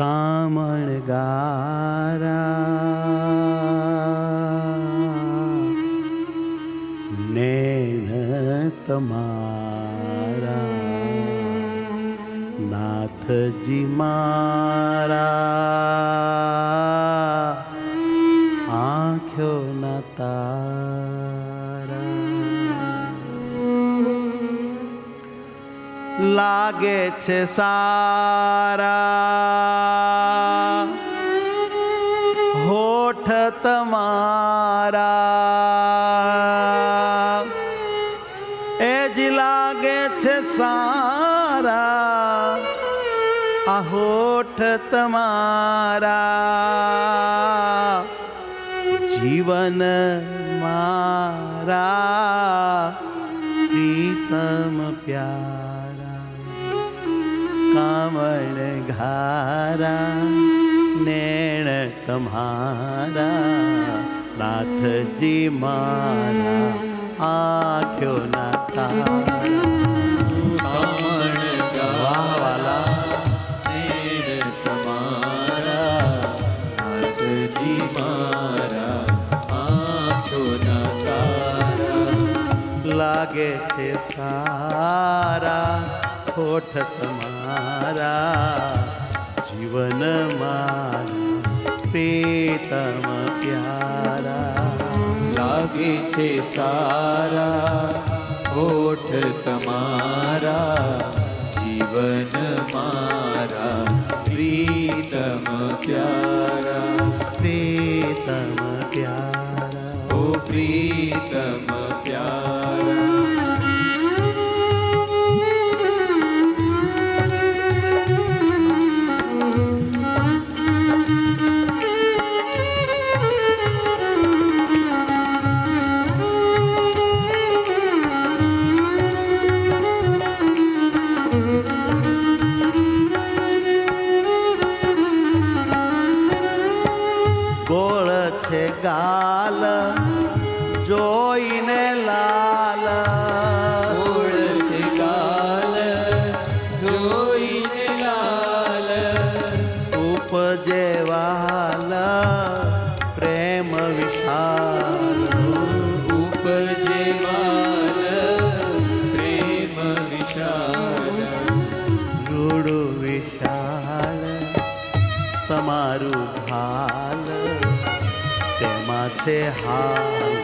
કામણગારા નેણ તમારા નાથજી મારા આંખ્યો ના તારા લાગે છે સારા હોઠ તમારા એ જ લાગે છે સારા આ હોઠ તમારા જીવન મારા પ્રીતમ પ્યારા કામણઘારા નેણ તમારા નાથજી મારા આંખ્યો ના તારા વાલા નેણ તમારા નાથજી મારા આંખ્યો ના તારા લાગે છે સારા હોઠ તમારા જીવન મારા પ્રીતમ પ્યારા લાગે છે સારા હોઠ તમારા જીવન મારા પ્રીતમ પ્યારા પ્રીતમ પ્યારા ઓ પ્રીતમ પ્યારા ગોળ છે ગાલ જોઈને લાલ ગોળ છે ગાલ જોઈને લાલ ઉપજે વાલ પ્રેમ વિશાલ ઉપજે વાલ પ્રેમ વિશાલ રૂડું વિશાલ તમારું ભાલ તેમાં છે હાલ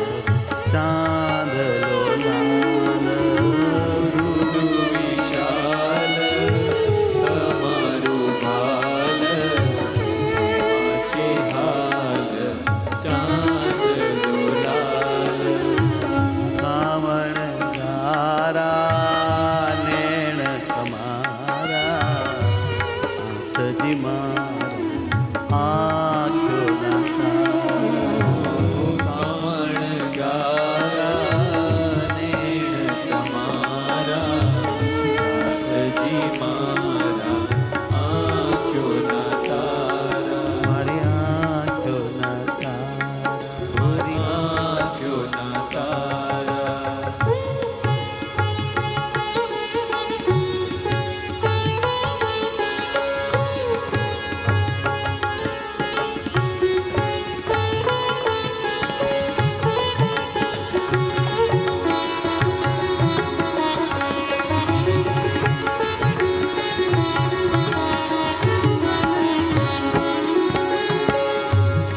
ચાંદલો લાલ રુદુ વિશાલ તમારું ભાલ એમાં છે હાલ ચાંદલો લાલ કામણગારા નેણ તમારા નાથજી મારા આંખ્યો ના કામણગારા નેણ તમારા નાથજી મારા આંખ્યો ના તારા મારી આંખ્યો ના તારા મારી આંખ્યો ના તારા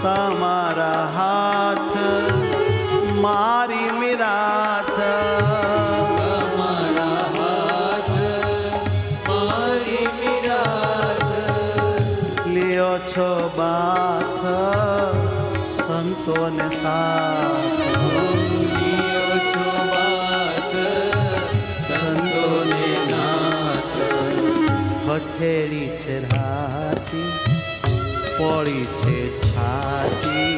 તમારા હાથ મારી મિરાથ તમારા હાથ મારી મિરાત લ્યો છો બાથ સંતોને સાથ લિયો છો બાત સંતોને નાથ હથેળી છે રાતી પોળી છે છાતી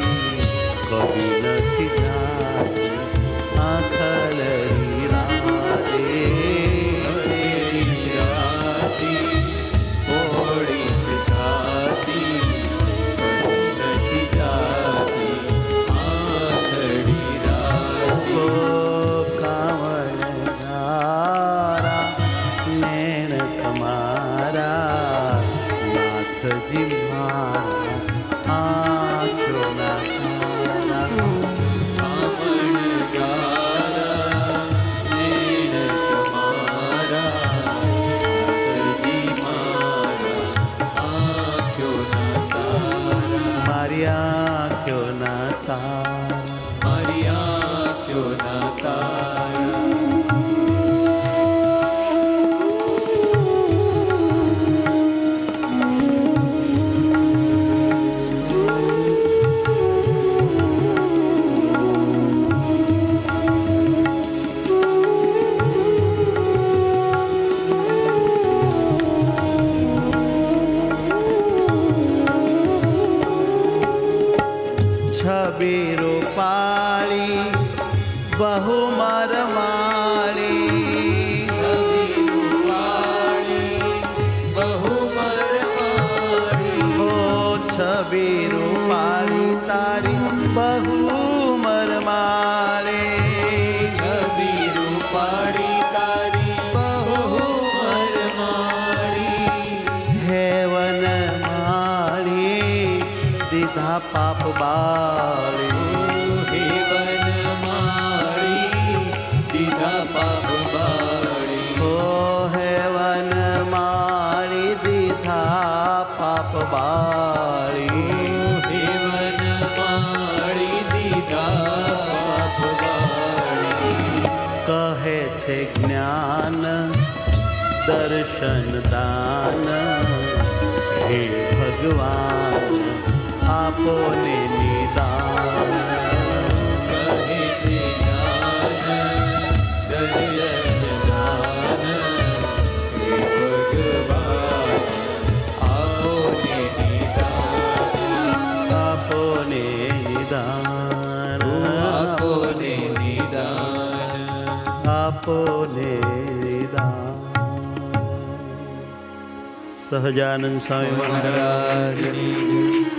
કવિ નથી જાતી આખલરી રાતે હરેરી છે હાથી ઓળી છે છાતી નથી જાતી આખડી રાતી કામણગારા નેણ તમારા નાથ નાથજી મારા આંખોના તારા. કામણગારા નેણ તમારા નાથજી મારા આંખોના તારા. મારી આંખોના તારા. મારી આંખોના તારા. છબી રૂપાળી બહુ મરમાળી. છબી રૂપાળી બહુ મરમાળી. ઓ છબી રૂપાળી તારી બહુ મરમાળી. છબી રૂપાળી તારી બહુ મરમાળી. હેવન માળી દીધા પાપ બાળી. હેવન માળી દીધા પાપ બાળી. ઓ હેવન માળી દીધા પાપ બાળી. હેવન માળી દીધા પાપ બાળી. કહે છે જ્ઞાન દર્શન દાન હે ભગવાન આપો ને નિદાન. કહે છે જ્ઞાન દર્શન દાન હે ભગવાન આપો ને નિદાન. આપો ને નિદાન. આપો ને નિદાન. આપો ને નિદાન. સહજાનંદ સ્વામી મહારાજ મહારાજની જય.